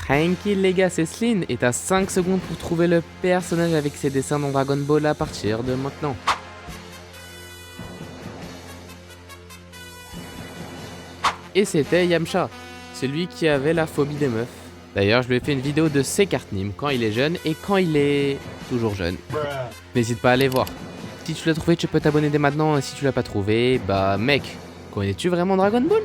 Tranquille les gars, c'est Sleen et t'as 5 secondes pour trouver le personnage avec ses dessins dans Dragon Ball à partir de maintenant. Et c'était Yamcha, celui qui avait la phobie des meufs. D'ailleurs, je lui ai fait une vidéo de ses cartes Nîmes quand il est jeune et quand il est toujours jeune. N'hésite pas à aller voir. Si tu l'as trouvé, tu peux t'abonner dès maintenant et si tu l'as pas trouvé, bah mec, connais-tu vraiment Dragon Ball ?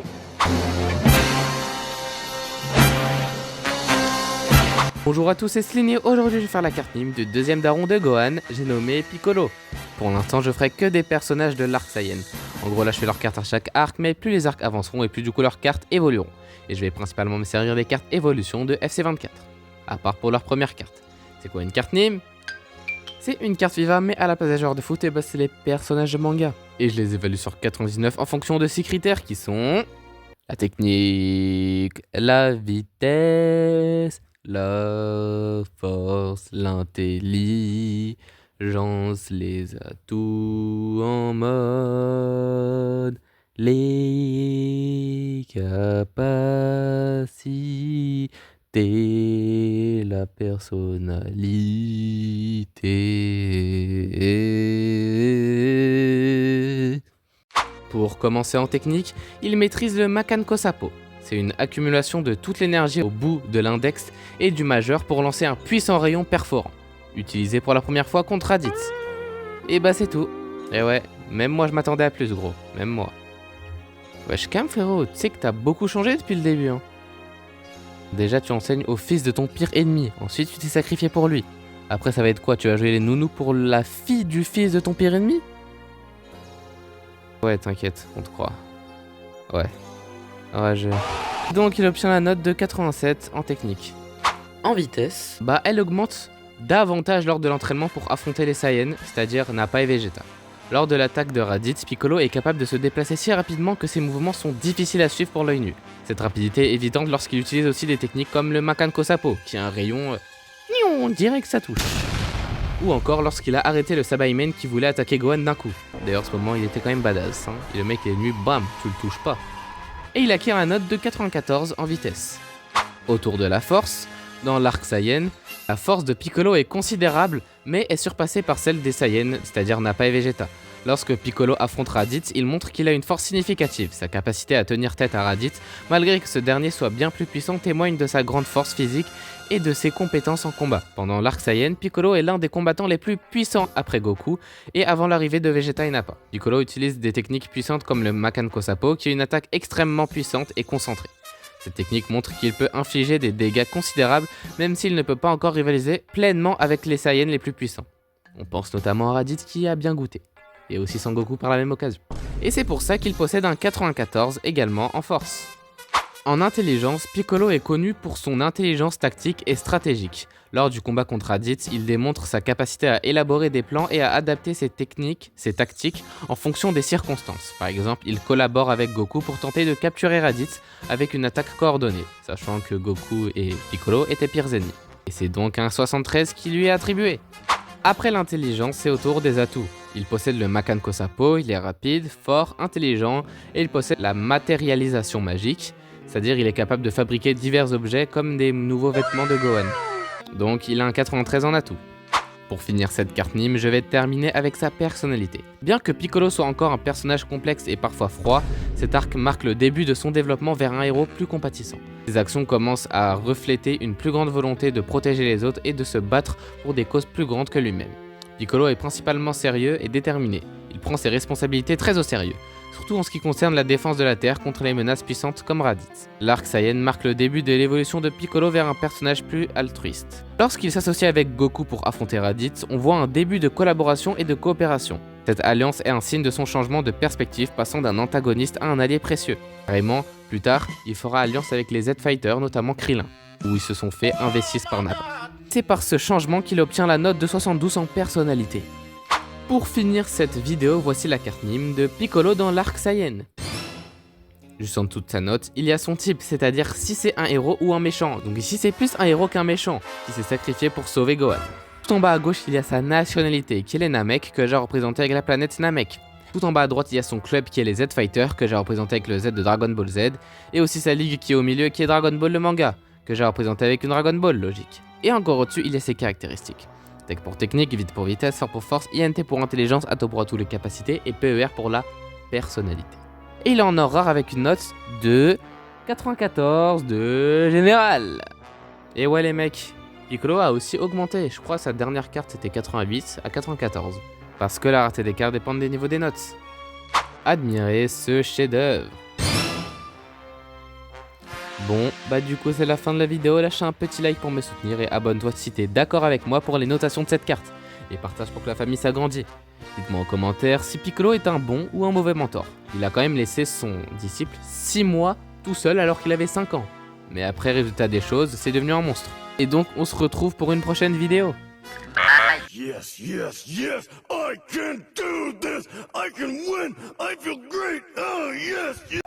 Bonjour à tous, c'est Sleen et aujourd'hui je vais faire la carte Nîmes du deuxième daron de Gohan, j'ai nommé Piccolo. Pour l'instant je ferai que des personnages de l'arc Saiyan. En gros là je fais leurs cartes à chaque arc, mais plus les arcs avanceront et plus du coup leurs cartes évolueront. Et je vais principalement me servir des cartes évolution de FC24. À part pour leur première carte. C'est quoi une carte Nîmes ? C'est une carte Viva, mais à la place des joueurs de foot, et bah c'est les personnages de manga. Et je les évalue sur 99 en fonction de 6 critères qui sont... la technique, la vitesse, la force, l'intelligence, les atouts en mode, les capacités, la personnalité. Pour commencer en technique, il maîtrise le Makan Sapo. C'est une accumulation de toute l'énergie au bout de l'index et du majeur pour lancer un puissant rayon perforant, utilisé pour la première fois contre Raditz. Et bah c'est tout. Et ouais, même moi je m'attendais à plus gros, même moi. Wesh calme frérot, tu sais que t'as beaucoup changé depuis le début hein. Déjà tu enseignes au fils de ton pire ennemi, ensuite tu t'es sacrifié pour lui. Après ça va être quoi, tu vas jouer les nounous pour la fille du fils de ton pire ennemi ? Ouais t'inquiète, on te croit. Ouais, je... Donc il obtient la note de 87 en technique. En vitesse, bah elle augmente davantage lors de l'entraînement pour affronter les Saiyans, c'est-à-dire Nappa et Vegeta. Lors de l'attaque de Raditz, Piccolo est capable de se déplacer si rapidement que ses mouvements sont difficiles à suivre pour l'œil nu. Cette rapidité est évidente lorsqu'il utilise aussi des techniques comme le Makan Sapo, qui a un rayon... on dirait que ça touche. Ou encore lorsqu'il a arrêté le Sabaimen qui voulait attaquer Gohan d'un coup. D'ailleurs, ce moment, il était quand même badass. Hein. Et le mec est venu, bam, tu le touches pas. Et il acquiert la note de 94 en vitesse. Autour de la force, dans l'arc Saiyan, la force de Piccolo est considérable, mais est surpassée par celle des Saiyans, c'est-à-dire Nappa et Vegeta. Lorsque Piccolo affronte Raditz, il montre qu'il a une force significative. Sa capacité à tenir tête à Raditz, malgré que ce dernier soit bien plus puissant, témoigne de sa grande force physique et de ses compétences en combat. Pendant l'arc Saiyan, Piccolo est l'un des combattants les plus puissants après Goku et avant l'arrivée de Vegeta et Nappa. Piccolo utilise des techniques puissantes comme le Makan Sapo, qui est une attaque extrêmement puissante et concentrée. Cette technique montre qu'il peut infliger des dégâts considérables, même s'il ne peut pas encore rivaliser pleinement avec les Saiyans les plus puissants. On pense notamment à Raditz qui a bien goûté, et aussi Sangoku par la même occasion. Et c'est pour ça qu'il possède un 94 également en force. En intelligence, Piccolo est connu pour son intelligence tactique et stratégique. Lors du combat contre Raditz, il démontre sa capacité à élaborer des plans et à adapter ses techniques, ses tactiques, en fonction des circonstances. Par exemple, il collabore avec Goku pour tenter de capturer Raditz avec une attaque coordonnée, sachant que Goku et Piccolo étaient pires ennemis. Et c'est donc un 73 qui lui est attribué. Après l'intelligence, c'est au tour des atouts. Il possède le Makan Sapo, il est rapide, fort, intelligent, et il possède la matérialisation magique, c'est-à-dire il est capable de fabriquer divers objets comme des nouveaux vêtements de Gohan. Donc il a un 93 en atout. Pour finir cette carte Nîmes, je vais terminer avec sa personnalité. Bien que Piccolo soit encore un personnage complexe et parfois froid, cet arc marque le début de son développement vers un héros plus compatissant. Ses actions commencent à refléter une plus grande volonté de protéger les autres et de se battre pour des causes plus grandes que lui-même. Piccolo est principalement sérieux et déterminé. Il prend ses responsabilités très au sérieux, surtout en ce qui concerne la défense de la Terre contre les menaces puissantes comme Raditz. L'arc Saiyan marque le début de l'évolution de Piccolo vers un personnage plus altruiste. Lorsqu'il s'associe avec Goku pour affronter Raditz, on voit un début de collaboration et de coopération. Cette alliance est un signe de son changement de perspective, passant d'un antagoniste à un allié précieux. Carrément, plus tard, il fera alliance avec les Z-Fighters, notamment Krillin, où ils se sont fait 1v6 par Nappa. C'est par ce changement qu'il obtient la note de 72 en personnalité. Pour finir cette vidéo, voici la carte Nîmes de Piccolo dans l'arc Saiyan. Juste en dessous de sa note, il y a son type, c'est-à-dire si c'est un héros ou un méchant. Donc ici c'est plus un héros qu'un méchant, qui s'est sacrifié pour sauver Gohan. Tout en bas à gauche, il y a sa nationalité, qui est les Namek, que j'ai représenté avec la planète Namek. Tout en bas à droite, il y a son club qui est les Z-Fighters, que j'ai représenté avec le Z de Dragon Ball Z, et aussi sa ligue qui est au milieu, qui est Dragon Ball le manga, que j'ai représenté avec une Dragon Ball, logique. Et encore au-dessus, il y a ses caractéristiques. Tech pour technique, vite pour vitesse, fort pour force, INT pour intelligence, Ato pour tous les capacités et PER pour la personnalité. Et il est en or rare avec une note de 94 de général. Et ouais les mecs, Piccolo a aussi augmenté, je crois sa dernière carte c'était 88 à 94. Parce que la rareté des cartes dépend des niveaux des notes. Admirez ce chef-d'œuvre. Bon, bah du coup c'est la fin de la vidéo, lâche un petit like pour me soutenir et abonne-toi si t'es d'accord avec moi pour les notations de cette carte. Et partage pour que la famille s'agrandisse. Dites-moi en commentaire si Piccolo est un bon ou un mauvais mentor. Il a quand même laissé son disciple 6 mois tout seul alors qu'il avait 5 ans. Mais après résultat des choses, c'est devenu un monstre. Et donc on se retrouve pour une prochaine vidéo. Yes, yes, yes, I can do this. I can win. I feel great. Oh, yes, yes.